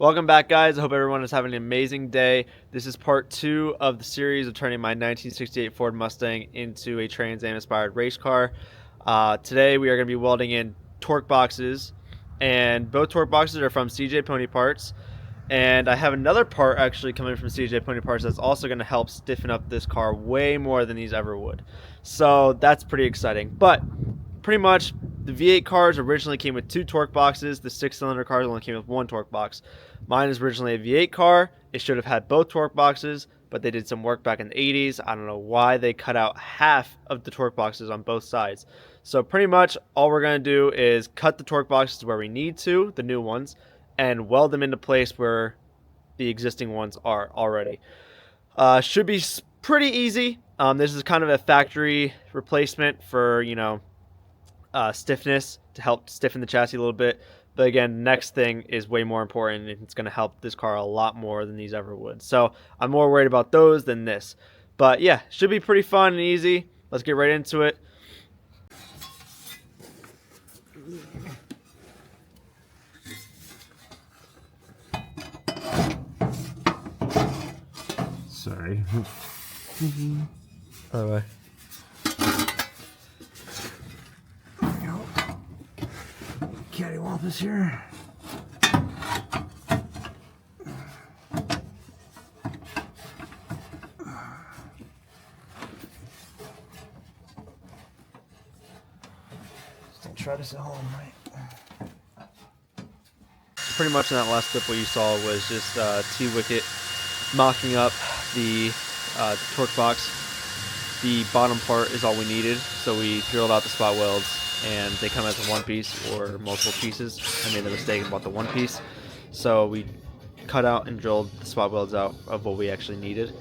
Welcome back, guys. I hope everyone is having an amazing day. This is part 2 of the series of turning my 1968 Ford Mustang into a Trans Am inspired race car. Today we are going to be welding in torque boxes, and both torque boxes are from CJ Pony Parts. And I have another part actually coming from CJ Pony Parts that's also going to help stiffen up this car way more than these ever would. So that's pretty exciting. But pretty much the V8 cars originally came with 2 torque boxes. The 6-cylinder cars only came with 1 torque box. Mine is originally a V8 car. It should have had both torque boxes, but they did some work back in the 80s. I don't know why they cut out half of the torque boxes on both sides. So pretty much all we're going to do is cut the torque boxes where we need to, the new ones, and weld them into place where the existing ones are already. Should be pretty easy. This is kind of a factory replacement for, stiffness to help stiffen the chassis a little bit. But again, next thing is way more important, and it's going to help this car a lot more than these ever would. So I'm more worried about those than this. But yeah, should be pretty fun and easy. Let's get right into it. Sorry. By the way. Cattywampus here. Still try to sell them, right? Pretty much in that last clip what you saw was just T-Wicket mocking up the torque box. The bottom part is all we needed, so we drilled out the spot welds, and they come as a one piece or multiple pieces. I made the mistake and bought the one piece, so we cut out and drilled the spot welds out of what we actually needed.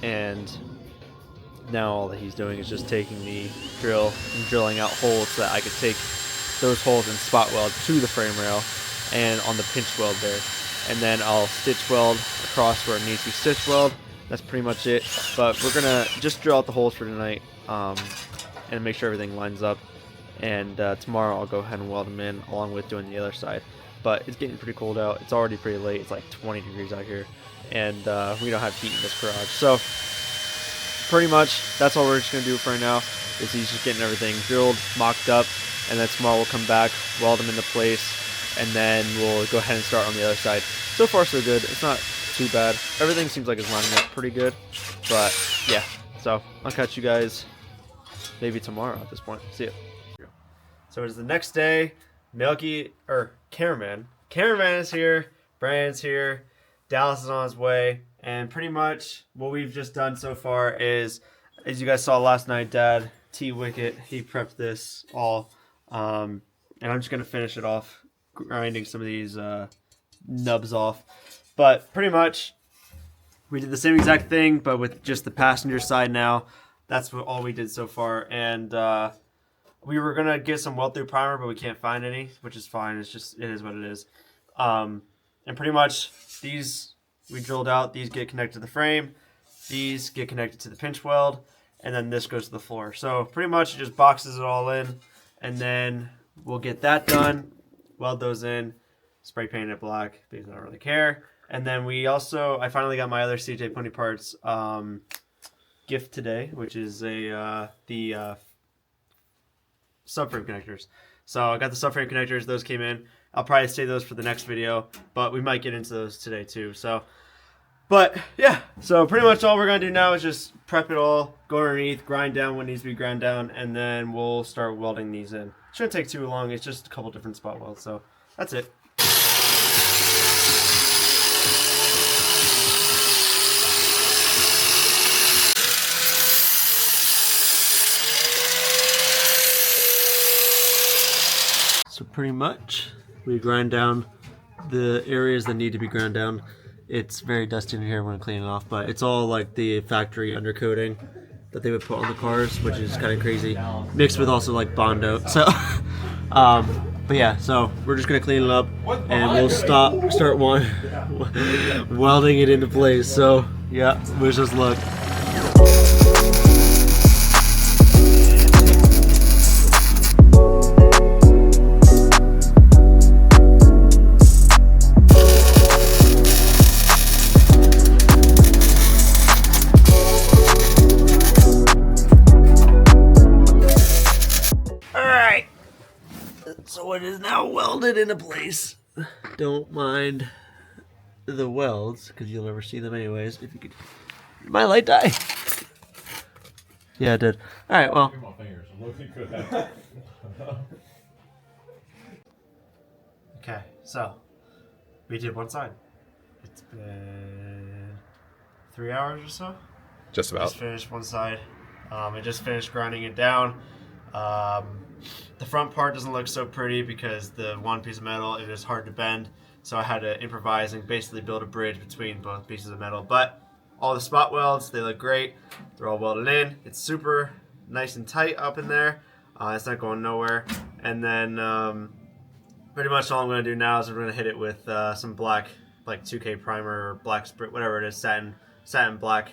And now all that he's doing is just taking the drill and drilling out holes so that I could take those holes and spot weld to the frame rail and on the pinch weld there, and then I'll stitch weld across where it needs to be stitch weld. That's pretty much it. But we're gonna just drill out the holes for tonight and make sure everything lines up, and tomorrow I'll go ahead and weld them in along with doing the other side. But it's getting pretty cold out. It's already pretty late. It's like 20 degrees out here, and we don't have heat in this garage. So pretty much that's all we're just gonna do for right now, is he's just getting everything drilled, mocked up, and then tomorrow we'll come back, weld them into place, and then we'll go ahead and start on the other side. So far so good. It's not too bad. Everything seems like it's lining up pretty good. But yeah, so I'll catch you guys maybe tomorrow at this point. See ya. So it's the next day. Cameraman is here. Brandon's here. Dallas is on his way. And pretty much what we've just done so far is, as you guys saw last night, Dad, T-Wicket, he prepped this all. And I'm just going to finish it off, grinding some of these nubs off. But pretty much we did the same exact thing, but with just the passenger side now. That's all we did so far. And we were going to get some weld through primer, but we can't find any, which is fine. It is what it is. And pretty much these we drilled out. These get connected to the frame. These get connected to the pinch weld. And then this goes to the floor. So pretty much it just boxes it all in. And then we'll get that done, weld those in, spray paint it black because I don't really care. And then I finally got my other CJ Pony Parts gift today, which is the subframe connectors. So I got the subframe connectors. Those came in. I'll probably save those for the next video, but we might get into those today too. So, but yeah, so pretty much all we're going to do now is just prep it all, go underneath, grind down what needs to be ground down, and then we'll start welding these in. Shouldn't take too long. It's just a couple different spot welds. So that's it. So pretty much we grind down the areas that need to be ground down. It's very dusty in here when I clean it off, but it's all like the factory undercoating that they would put on the cars, which is kind of crazy, mixed with also like Bondo. So but yeah, so we're just gonna clean it up and we'll start welding it into place. So yeah, wish us luck. So it is now welded into place. Don't mind the welds, because you'll never see them anyways. If you could, did my light die? Yeah, it did. All right, well. Okay, so we did one side. It's been 3 hours or so. Just about. Just finished one side. I just finished grinding it down. The front part doesn't look so pretty because the one piece of metal it is hard to bend. So I had to improvise and basically build a bridge between both pieces of metal. But all the spot welds, they look great. They're all welded in. It's super nice and tight up in there. It's not going nowhere. And then pretty much all I'm going to do now is I'm going to hit it with some black, like 2K primer or black sprit, whatever it is, satin black.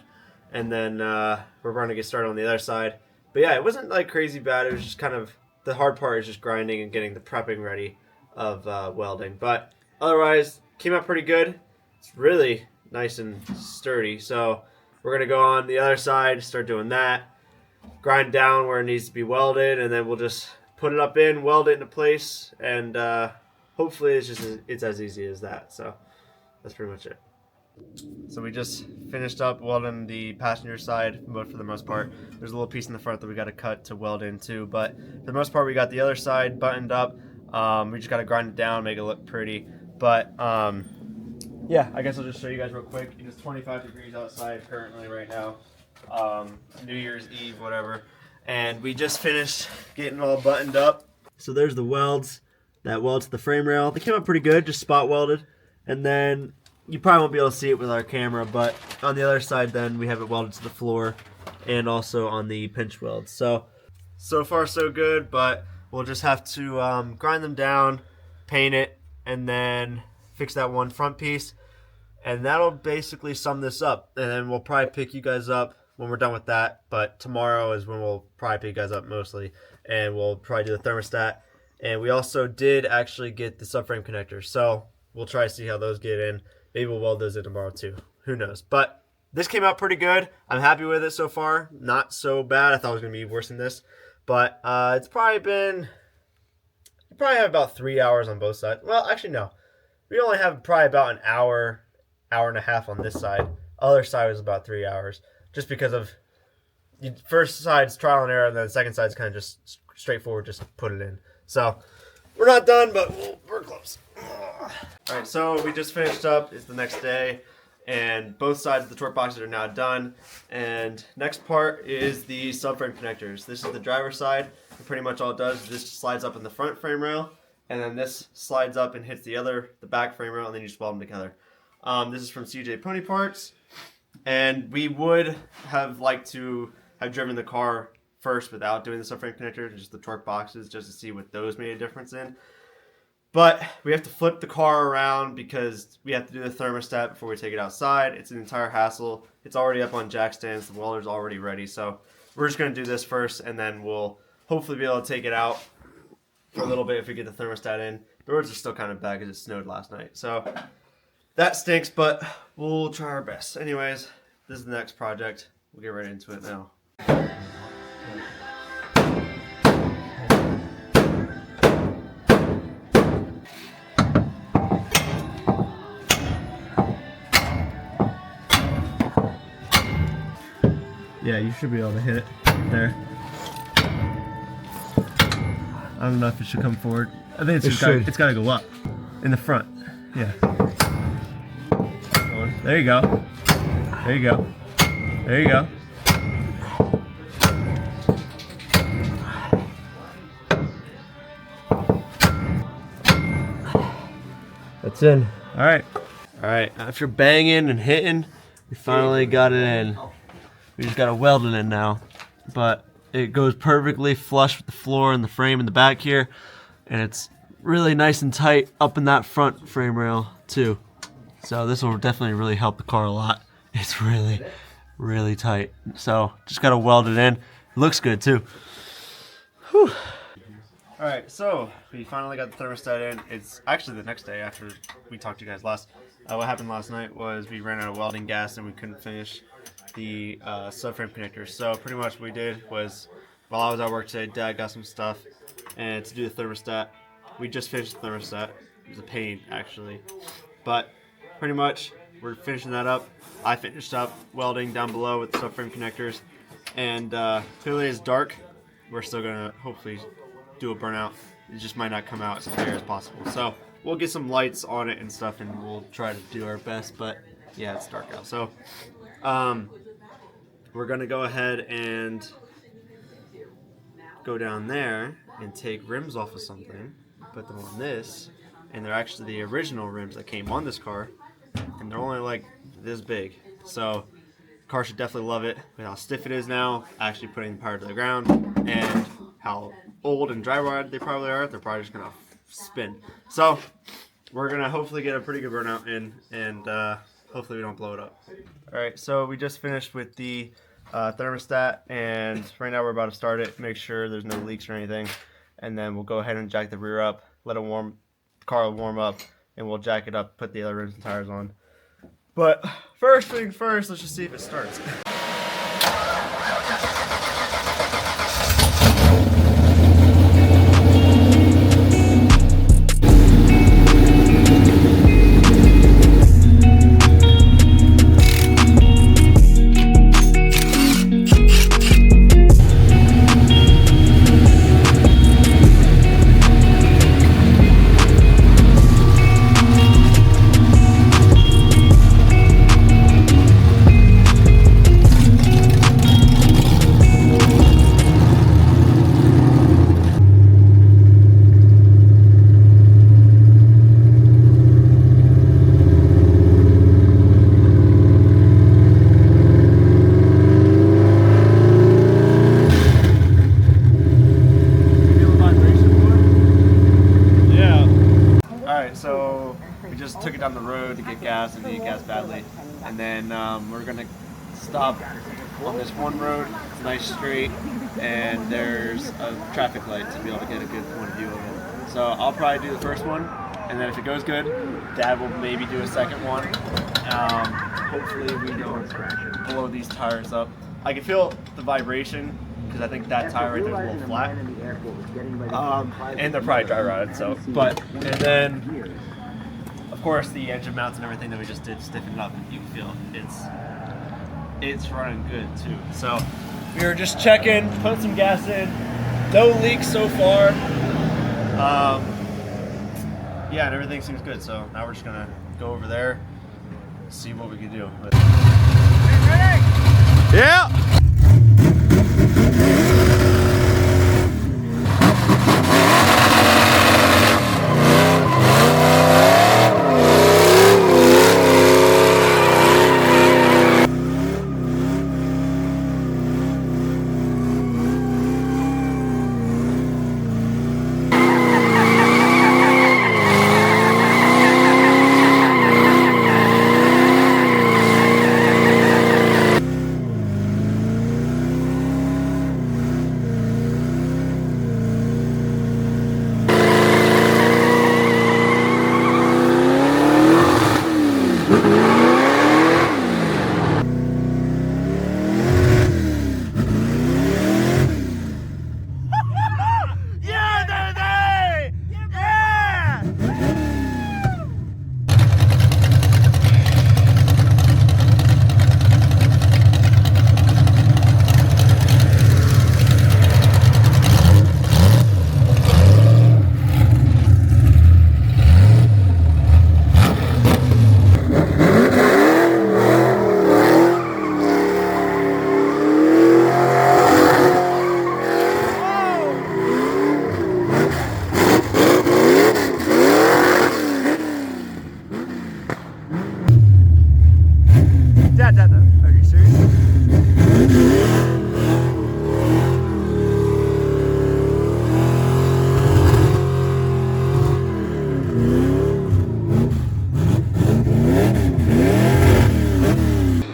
And then we're going to get started on the other side. But yeah, it wasn't like crazy bad. It was just kind of, the hard part is just grinding and getting the prepping ready of welding. But otherwise, came out pretty good. It's really nice and sturdy. So we're going to go on the other side, start doing that. Grind down where it needs to be welded, and then we'll just put it up in, weld it into place, and hopefully it's as easy as that. So that's pretty much it. So we just finished up welding the passenger side, but for the most part, there's a little piece in the front that we got to cut to weld into. But for the most part, we got the other side buttoned up. We just got to grind it down, make it look pretty. But yeah, I guess I'll just show you guys real quick. It is 25 degrees outside currently right now. New Year's Eve, whatever. And we just finished getting all buttoned up. So there's the welds. That welds to the frame rail. They came out pretty good, just spot welded. And then you probably won't be able to see it with our camera, but on the other side then we have it welded to the floor and also on the pinch weld. So far so good, but we'll just have to grind them down, paint it, and then fix that one front piece. And that'll basically sum this up. And then we'll probably pick you guys up when we're done with that. But tomorrow is when we'll probably pick you guys up mostly. And we'll probably do the thermostat. And we also did actually get the subframe connectors. So we'll try to see how those get in. Maybe we'll weld those in tomorrow too. Who knows? But this came out pretty good. I'm happy with it so far. Not so bad. I thought it was going to be worse than this. But it's probably been... You probably have about 3 hours on both sides. Well, actually, no. We only have probably about an hour and a half on this side. Other side was about 3 hours. Just because of... First side's trial and error, and then the second side's kind of just straightforward. Just put it in. So, we're not done, but we're close. Alright, so we just finished up. It's the next day, and both sides of the torque boxes are now done. And next part is the subframe connectors. This is the driver's side. And pretty much all it does is this slides up in the front frame rail, and then this slides up and hits the back frame rail, and then you just weld them together. This is from CJ Pony Parts, and we would have liked to have driven the car first without doing the subframe connectors, just the torque boxes, just to see what those made a difference in. But we have to flip the car around because we have to do the thermostat before we take it outside. It's an entire hassle. It's already up on jack stands. The welder's already ready. So we're just going to do this first, and then we'll hopefully be able to take it out for a little bit if we get the thermostat in. The roads are still kind of bad because it snowed last night. So that stinks, but we'll try our best. Anyways, this is the next project. We'll get right into it now. Yeah, you should be able to hit it there. I don't know if it should come forward. I think it's got to go up in the front. Yeah. There you go. There you go. There you go. That's in. All right. All right. After banging and hitting, we finally got it in. We just got to weld it in now. But it goes perfectly flush with the floor and the frame in the back here. And it's really nice and tight up in that front frame rail too. So this will definitely really help the car a lot. It's really, really tight. So just got to weld it in. It looks good too. Whew. All right, so we finally got the thermostat in. It's actually the next day after we talked to you guys last. What happened last night was we ran out of welding gas and we couldn't finish the subframe connectors. So pretty much what we did was, while I was at work today, Dad got some stuff and to do the thermostat. we just finished the thermostat. It was a pain, actually. But pretty much, we're finishing that up. I finished up welding down below with the subframe connectors. And clearly it's dark. We're still going to hopefully do a burnout. It just might not come out as clear as possible. So we'll get some lights on it and stuff, and we'll try to do our best. But yeah, it's dark out. So we're going to go ahead and go down there and take rims off of something, put them on this, and they're actually the original rims that came on this car, and they're only like this big. So car should definitely love it with how stiff it is now, actually putting the power to the ground, and how old and dry rotted they probably are. They're probably just gonna spin. So we're gonna hopefully get a pretty good burnout in, and hopefully we don't blow it up. All right, so we just finished with the thermostat, and right now we're about to start it, make sure there's no leaks or anything, and then we'll go ahead and jack the rear up, let it warm, the car will warm up, and we'll jack it up, put the other rims and tires on. But first thing first, let's just see if it starts. So we just took it down the road to get gas and needed gas badly, and then we're gonna stop on this one road. It's nice straight, and there's a traffic light to be able to get a good point of view of it. So I'll probably do the first one, and then if it goes good, Dad will maybe do a second one. Hopefully we don't blow these tires up. I can feel the vibration, because I think that tire right there is a little flat. And they're probably dry rotted, so. And then, of course, the engine mounts and everything that we just did stiffen up, and you can feel it's running good too. So we were just checking, putting some gas in. No leaks so far. Yeah, and everything seems good. So now we're just gonna go over there, see what we can do. Yeah. Dad, are you serious?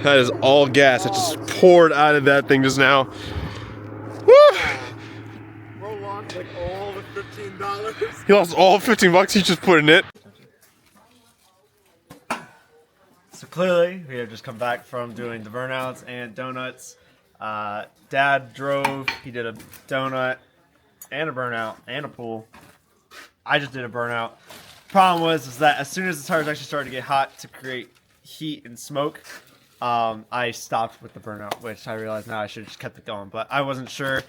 That is all gas that just poured out of that thing just now. Woo! Bro lost like all the $15. He lost all 15 bucks he just put in it. So clearly, we have just come back from doing the burnouts and donuts. Dad drove, he did a donut and a burnout and a pool. I just did a burnout. Problem was that as soon as the tires actually started to get hot to create heat and smoke, I stopped with the burnout, which I realized now I should have just kept it going, but I wasn't sure.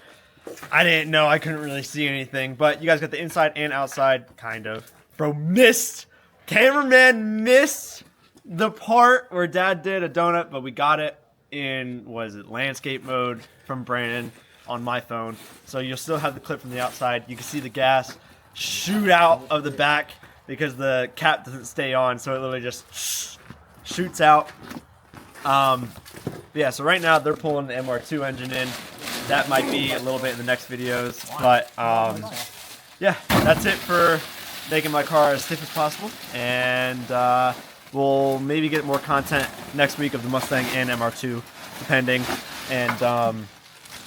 I didn't know. I couldn't really see anything, but you guys got the inside and outside, kind of. Bro, missed. Cameraman missed the part where Dad did a donut, but we got it in, landscape mode from Brandon on my phone. So you'll still have the clip from the outside. You can see the gas shoot out of the back because the cap doesn't stay on, so it literally just shoots out. Yeah, so right now they're pulling the MR2 engine in. That might be a little bit in the next videos, but yeah, that's it for making my car as stiff as possible, and we'll maybe get more content next week of the Mustang and MR2, depending, and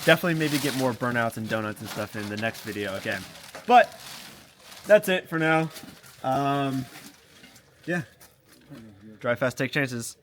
definitely maybe get more burnouts and donuts and stuff in the next video again. But that's it for now. Yeah, drive fast, take chances.